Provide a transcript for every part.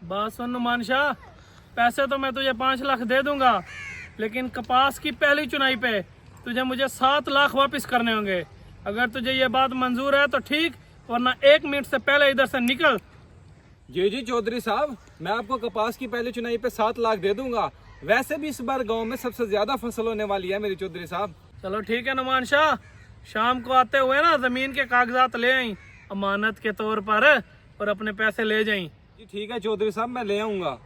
बात सुन नुमान शाह, पैसे तो मैं तुझे 5 लाख दे दूंगा, लेकिन कपास की पहली चुनाई पे तुझे मुझे 7 लाख वापस करने होंगे। अगर तुझे ये बात मंजूर है तो ठीक, वरना 1 मिनट से पहले इधर से निकल। जी जी चौधरी साहब, मैं आपको कपास की पहली चुनाई पे 7 लाख दे दूंगा। वैसे भी इस बार गांव में सबसे ज्यादा फसल होने वाली है मेरी चौधरी साहब। चलो ठीक है नुमान शाह, शाम को आते हुए ना जमीन के कागजात ले आई अमानत के तौर पर, और अपने पैसे ले जाई। जी ठीक है चौधरी साहब, मैं ले आऊंगा।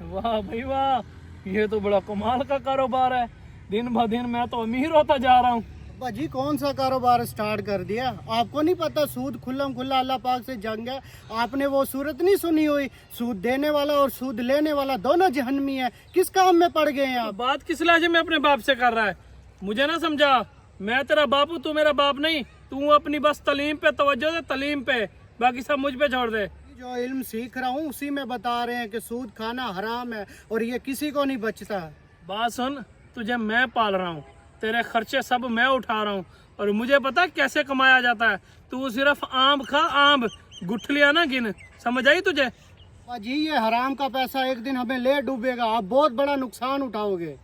वाह भाई वाह, ये तो बड़ा कमाल का कारोबार है। दिन ब दिन मैं तो अमीर होता जा रहा हूँ। अब्बा जी कौन सा कारोबार स्टार्ट कर दिया? आपको नहीं पता सूद खुल्लम खुल्ला अल्लाह पाक से जंग है? आपने वो सूरत नहीं सुनी हुई, सूद देने वाला और सूद लेने वाला दोनों जहन्नमी है। किस काम में पड़ गए हैं आप? बात किस लहजे में अपने बाप से कर रहा है? मुझे ना समझा, मैं तेरा बाप हूँ, तू मेरा बाप नहीं। तू अपनी बस तलीम पे तवज्जो दे, तलीम पे, बाकी सब मुझ पे छोड़ दे। जो इल्म सीख रहा हूँ उसी में बता रहे हैं कि सूद खाना हराम है और ये किसी को नहीं बचता। बात सुन, तुझे मैं पाल रहा हूँ, तेरे खर्चे सब मैं उठा रहा हूँ, और मुझे पता कैसे कमाया जाता है। तू सिर्फ आम खा, आम गुठलियां ना गिन, समझ आई तुझे? अब्बा जी ये हराम का पैसा एक दिन हमें ले डूबेगा, आप बहुत बड़ा नुकसान उठाओगे।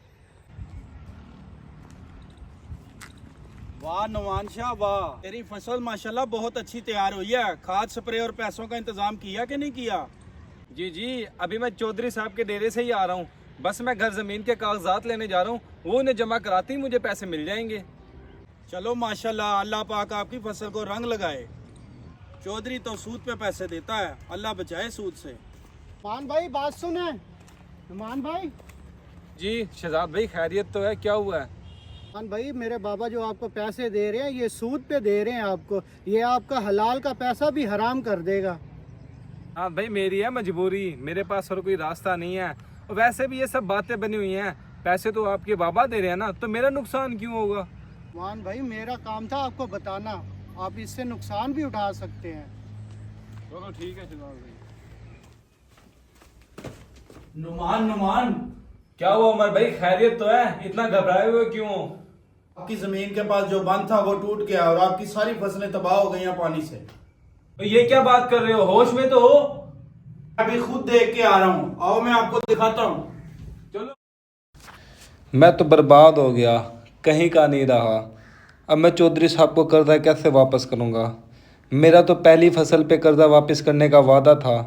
वाह नुमान शाह वाह, तेरी फसल माशाल्लाह बहुत अच्छी तैयार हुई है। खाद स्प्रे और पैसों का इंतजाम किया कि नहीं किया? जी जी, अभी मैं चौधरी साहब के डेरे से ही आ रहा हूँ। बस मैं घर जमीन के कागजात लेने जा रहा हूँ, वो उन्हें जमा कराते ही मुझे पैसे मिल जाएंगे। चलो माशाल्लाह, अल्लाह पाक आपकी फसल को रंग लगाए। चौधरी तो सूद पे पैसे देता है, अल्लाह बचाए सूद से। नुमान भाई बात सुने। नुमान भाई, जी शहजाद भाई, खैरियत तो है, क्या हुआ है? नुमान भाई मेरे बाबा जो आपको पैसे दे रहे हैं ये सूद पे दे रहे हैं आपको, ये आपका हलाल का पैसा भी हराम कर देगा। हाँ भाई, मेरी है मजबूरी, मेरे पास और कोई रास्ता नहीं है। और वैसे भी ये सब बातें बनी हुई हैं, पैसे तो आपके बाबा दे रहे हैं ना, तो मेरा नुकसान क्यों होगा? नुमान भाई मेरा काम था आपको बताना, आप इससे नुकसान भी उठा सकते हैं। चलो ठीक है शहजाद भाई। नुमान नुमान, क्या हुआ उमर भाई, खैरियत तो है? इतना घबराए हुए क्यों? आपकी जमीन के पास जो बंद था वो टूट गया और आपकी सारी फसलें तबाह हो गई हैं पानी से। तो ये क्या बात कर रहे हो, होश में तो हो? अभी खुद देख के आ रहा हूँ, आओ मैं आपको दिखाता हूँ। चलो। मैं तो बर्बाद हो गया, कहीं का नहीं रहा। अब मैं चौधरी साहब को कर्जा कैसे वापस करूंगा? मेरा तो पहली फसल पे कर्जा वापस करने का वादा था।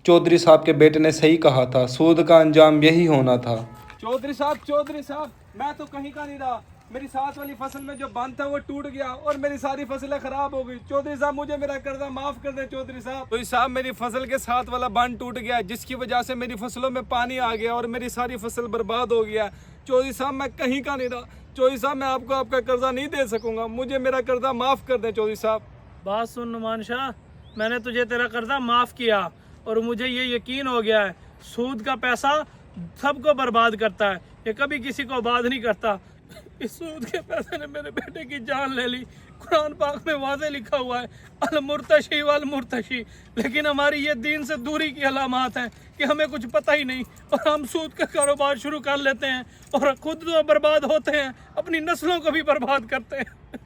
चौधरी साहब के बेटे ने सही कहा था, सूद का अंजाम यही होना था। चौधरी साहब, मैं तो कहीं का नहीं रहा। मेरी साथ वाली फसल में जो बंद था वो टूट गया और मेरी सारी फसलें खराब हो गई। चौधरी साहब मुझे मेरा कर्जा माफ कर दे। चौधरी साहब मेरी फसल के साथ वाला बंद टूट गया, जिसकी वजह से मेरी फसलों में पानी आ गया और मेरी सारी फसल बर्बाद हो गया। चौधरी साहब मैं कहीं का नहीं रहा। चौधरी साहब मैं आपको आपका कर्जा नहीं दे सकूंगा, मुझे मेरा कर्जा माफ कर दे चौधरी साहब। बात सुन नुमान शाह, मैंने तुझे तेरा कर्जा माफ किया, और मुझे ये यकीन हो गया है सूद का पैसा सबको बर्बाद करता है, ये कभी किसी को आबाद नहीं करता। इस सूद के पैसे ने मेरे बेटे की जान ले ली। कुरान पाक में वाज़े लिखा हुआ है अल मुर्तशी वल मुर्तशी, लेकिन हमारी ये दीन से दूरी की अलामत है कि हमें कुछ पता ही नहीं, और हम सूद का कारोबार शुरू कर लेते हैं और खुद तो बर्बाद होते हैं, अपनी नस्लों को भी बर्बाद करते हैं।